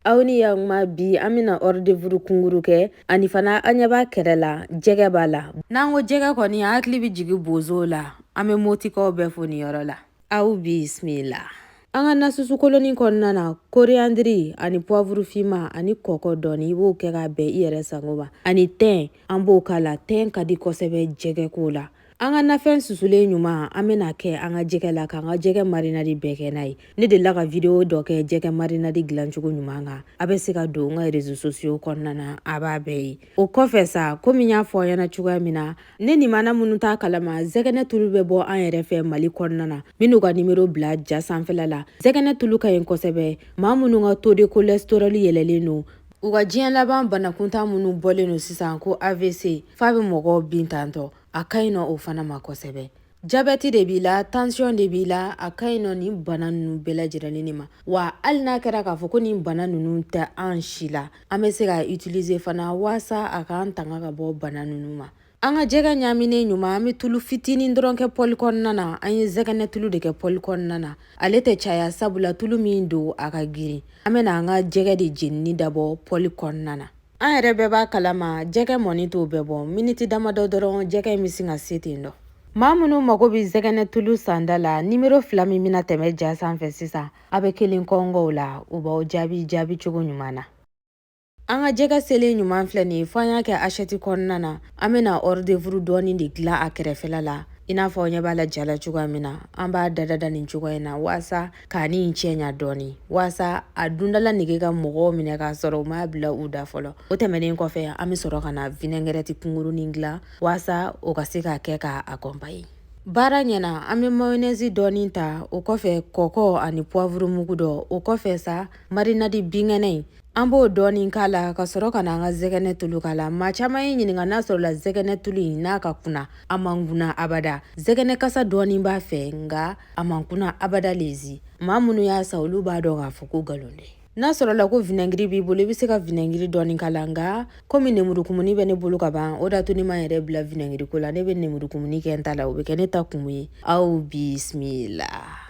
Aw ni yanma bi an bɛna ordre kunguru kɛ ani fana an ɲɛ b'a kɛrɛ la jɛgɛ b'a la. N'an ko jɛgɛ kɔni an hakili bɛ jigin bozow la an bɛ motikaw bɛɛ fo nin yɔrɔ la. Aw bismila. An ka nasusu kolonin kɔnɔna na coriandre ani poivre finma ani kɔkɔ dɔɔni i b'o kɛ ka bɛn i yɛrɛ sago ma ani thym an b'o k'a la thym ka di kosɛbɛ jɛgɛ ko la. An ka nafɛn susulen ɲuman an bɛna kɛ an ka jɛgɛ la k'an ka jɛgɛ marinade bɛɛ kɛ n'a ye. Ne delila ka video dɔ kɛ jɛgɛ marinade dilancogo ɲuman kan. A bɛ se ka don n ka réseaux sociaux kɔnɔna na a b'a bɛɛ ye. O kɔfɛ sa komi n y'a fɔ aw ɲɛna cogoya min na ne ni mana minnu t'a kalama zɛgɛnɛ tulu bɛ bɔ an yɛrɛ fɛ Mali kɔnɔna na. Minnu ka numéro bila ja sanfɛla la. Zɛgɛnɛ tulu ka ɲi kosɛbɛ. Maa minnu ka taux de cholestérol yɛlɛlen don. U ka diɲɛ laban banakuntaa minnu bɔlen don sisan ko AVC f'a bɛ mɔgɔw bin tantɔ. A ka ɲi nɔ o fana ma kosɛbɛ. Jabɛti de b'i la, tension de b'i la, a ka ɲi nɔ nin bana ninnu bɛɛ lajɛlen de ma. Wa hali n'a kɛra k'a fɔ ko nin bana ninnu tɛ an si la, an bɛ se ka utiliser fana waasa a k'an tanga ka bɔ bana ninnu ma. An ka jɛgɛ ɲaminen ɲuman an bɛ tulu fitinin dɔrɔn kɛ pɔli kɔnɔna na. An ye zɛgɛnɛ tulu de kɛ pɔli kɔnɔna na. Ale tɛ caya sabula tulu min don a ka girin. An bɛna an ka jɛgɛ de jenini dabɔ pɔli kɔnɔna na. An yɛrɛ bɛɛ b'a kalama jɛgɛ mɔni t'o bɛɛ bɔ. Miniti damadɔ dɔrɔn jɛgɛ in bɛ sin ka se ten dɔ. Maa minnu mago bɛ zɛgɛnɛ tulu sanda la numéro 2 min bɛna tɛmɛ ja sanfɛ sisan a bɛ kelen kɔngɔw la u b'aw jaabi cogo ɲuman na. An ka jɛgɛ selen ɲuman filɛ nin ye fo an y'a kɛ assiette kɔnɔna na an bɛna ordre dɔɔni de dilan a kɛrɛfɛla la i n'a fɔ ɲɛ b'a la jala cogoya min na an b'a da nin cogoya in na waasa k'a ni cɛ ɲa dɔɔni waasa a dundala nege ka mɔgɔw minɛ k'a sɔrɔ u m'a bila u da fɔlɔ. O tɛmɛnen kɔfɛ an bɛ sɔrɔ ka na vinaigrette kungurunin dilan waasa o ka se ka kɛ k'a accompagner. Baara ɲɛna an bɛ mayonnaise dɔɔni ta o kɔfɛ kɔkɔ ani poivre mugu dɔ o kɔfɛ sa marinade binkɛnɛ in an b'o dɔɔni k'a la ka sɔrɔ ka na an ka zɛgɛnɛ tulu k'a la. Maa caman ye ɲininka n'a sɔrɔ la zɛgɛnɛ tulu in n'a ka kunna a man kunna abada. Zɛgɛnɛ kasa dɔɔni b'a fɛ nka a man kunna abada lezi. Maa minnu y'a san olu b'a dɔn k'a fɔ ko nkalon tɛ. N'a sɔrɔ la ko vinaigre b'i bolo i bɛ se ka vinaigre dɔɔni k'a la nka komi nemurukumuni bɛ ne bolo ka ban o da to ne ma yɛrɛ bila vinaigre ko la ne bɛ nemurukumuni kɛ n ta la o bɛ kɛ ne ta kumu ye. Aw bismila.